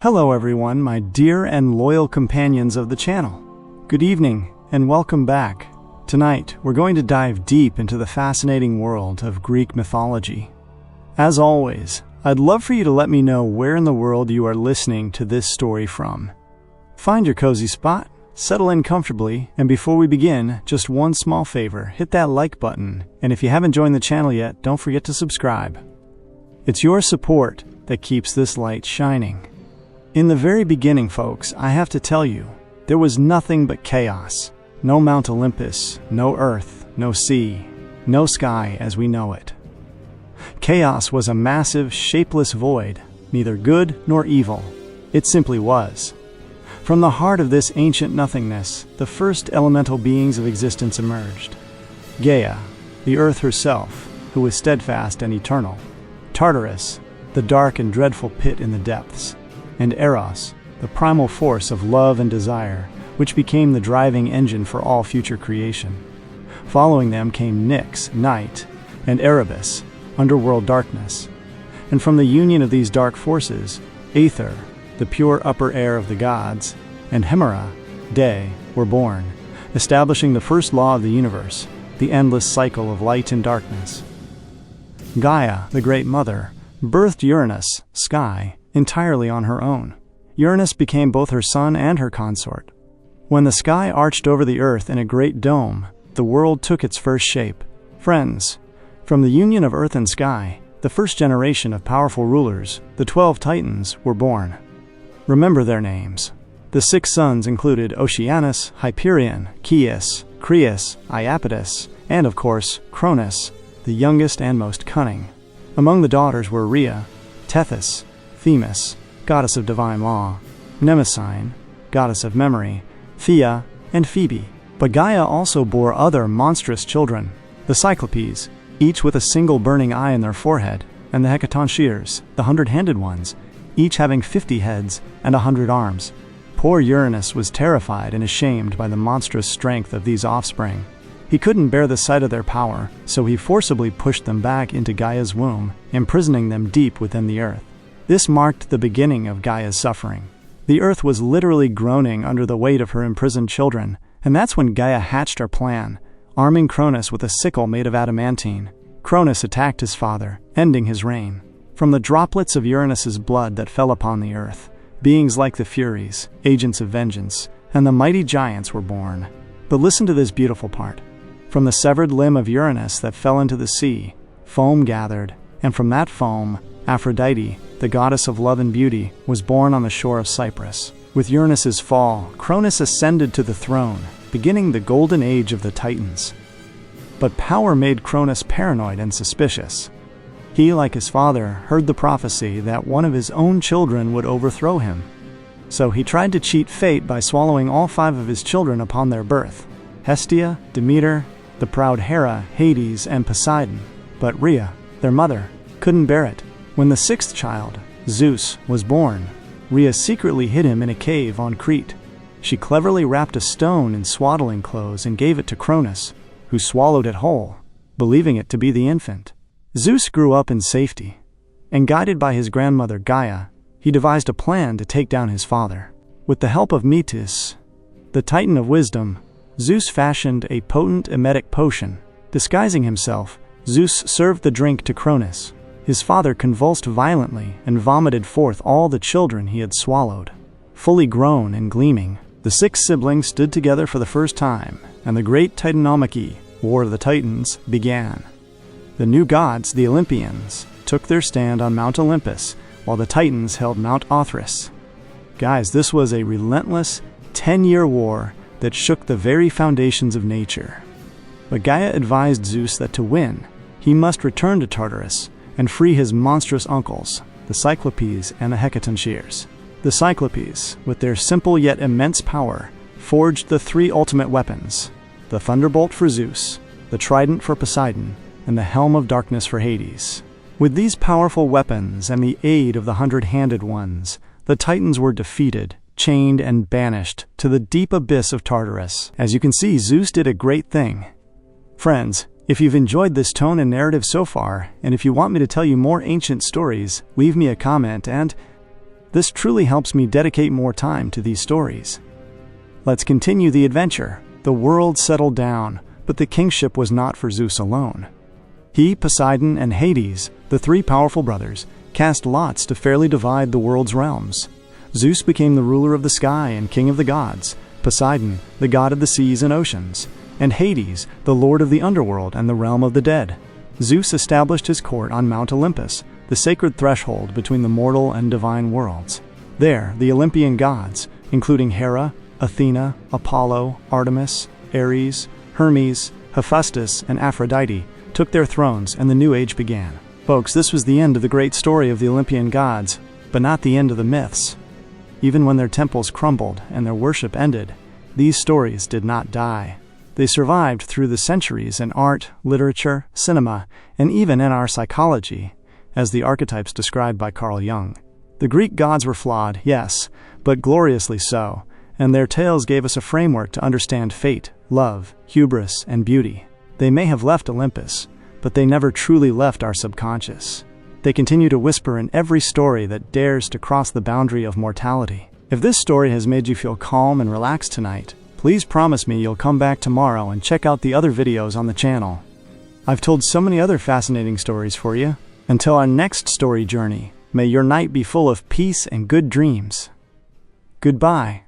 Hello everyone, my dear and loyal companions of the channel. Good evening and welcome back. Tonight, we're going to dive deep into the fascinating world of Greek mythology. As always, I'd love for you to let me know where in the world you are listening to this story from. Find your cozy spot, settle in comfortably, and before we begin, just one small favor, hit that like button, and if you haven't joined the channel yet, don't forget to subscribe. It's your support that keeps this light shining. In the very beginning, folks, I have to tell you, there was nothing but chaos. No Mount Olympus, no earth, no sea, no sky as we know it. Chaos was a massive, shapeless void, neither good nor evil. It simply was. From the heart of this ancient nothingness, the first elemental beings of existence emerged. Gaia, the earth herself, who was steadfast and eternal. Tartarus, the dark and dreadful pit in the depths. And Eros, the primal force of love and desire, which became the driving engine for all future creation. Following them came Nyx, night, and Erebus, underworld darkness. And from the union of these dark forces, Aether, the pure upper air of the gods, and Hera, day, were born, establishing the first law of the universe, the endless cycle of light and darkness. Gaia, the Great Mother, birthed Uranus, sky, entirely on her own. Uranus became both her son and her consort. When the sky arched over the earth in a great dome, the world took its first shape. Friends, from the union of earth and sky, the first generation of powerful rulers, the 12 Titans, were born. Remember their names. The 6 sons included Oceanus, Hyperion, Chios, Crius, Iapetus, and of course, Cronus, the youngest and most cunning. Among the daughters were Rhea, Tethys, Themis, goddess of divine law, Mnemosyne, goddess of memory, Thea, and Phoebe. But Gaia also bore other monstrous children, the Cyclopes, each with a single burning eye in their forehead, and the Hecatoncheires, the 100-handed ones, each having 50 heads and 100 arms. Poor Uranus was terrified and ashamed by the monstrous strength of these offspring. He couldn't bear the sight of their power, so he forcibly pushed them back into Gaia's womb, imprisoning them deep within the earth. This marked the beginning of Gaia's suffering. The earth was literally groaning under the weight of her imprisoned children, and that's when Gaia hatched her plan, arming Cronus with a sickle made of adamantine. Cronus attacked his father, ending his reign. From the droplets of Uranus's blood that fell upon the earth, beings like the Furies, agents of vengeance, and the mighty giants were born. But listen to this beautiful part. From the severed limb of Uranus that fell into the sea, foam gathered, and from that foam, Aphrodite, the goddess of love and beauty, was born on the shore of Cyprus. With Uranus's fall, Cronus ascended to the throne, beginning the golden age of the Titans. But power made Cronus paranoid and suspicious. He, like his father, heard the prophecy that one of his own children would overthrow him. So he tried to cheat fate by swallowing all 5 of his children upon their birth: Hestia, Demeter, the proud Hera, Hades, and Poseidon. But Rhea, their mother, couldn't bear it. When the 6th child, Zeus, was born, Rhea secretly hid him in a cave on Crete. She cleverly wrapped a stone in swaddling clothes and gave it to Cronus, who swallowed it whole, believing it to be the infant. Zeus grew up in safety, and guided by his grandmother Gaia, he devised a plan to take down his father. With the help of Metis, the Titan of wisdom, Zeus fashioned a potent emetic potion. Disguising himself, Zeus served the drink to Cronus. His father convulsed violently and vomited forth all the children he had swallowed. Fully grown and gleaming, the 6 siblings stood together for the first time, and the great Titanomachy, War of the Titans, began. The new gods, the Olympians, took their stand on Mount Olympus, while the Titans held Mount Othrys. Guys, this was a relentless 10-year war that shook the very foundations of nature. But Gaia advised Zeus that to win, he must return to Tartarus and free his monstrous uncles, the Cyclopes and the Hecatoncheires. The Cyclopes, with their simple yet immense power, forged the 3 ultimate weapons: the thunderbolt for Zeus, the trident for Poseidon, and the helm of darkness for Hades. With these powerful weapons and the aid of the 100-handed ones, the Titans were defeated, chained, and banished to the deep abyss of Tartarus. As you can see, Zeus did a great thing. Friends, if you've enjoyed this tone and narrative so far, and if you want me to tell you more ancient stories, leave me a comment and This truly helps me dedicate more time to these stories. Let's continue the adventure. The world settled down, but the kingship was not for Zeus alone. He, Poseidon, and Hades, the three powerful brothers, cast lots to fairly divide the world's realms. Zeus became the ruler of the sky and king of the gods, Poseidon, the god of the seas and oceans, and Hades, the lord of the underworld and the realm of the dead. Zeus established his court on Mount Olympus, the sacred threshold between the mortal and divine worlds. There, the Olympian gods, including Hera, Athena, Apollo, Artemis, Ares, Hermes, Hephaestus, and Aphrodite, took their thrones and the new age began. Folks, this was the end of the great story of the Olympian gods, but not the end of the myths. Even when their temples crumbled and their worship ended, these stories did not die. They survived through the centuries in art, literature, cinema, and even in our psychology, as the archetypes described by Carl Jung. The Greek gods were flawed, yes, but gloriously so, and their tales gave us a framework to understand fate, love, hubris, and beauty. They may have left Olympus, but they never truly left our subconscious. They continue to whisper in every story that dares to cross the boundary of mortality. If this story has made you feel calm and relaxed tonight, please promise me you'll come back tomorrow and check out the other videos on the channel. I've told so many other fascinating stories for you. Until our next story journey, may your night be full of peace and good dreams. Goodbye.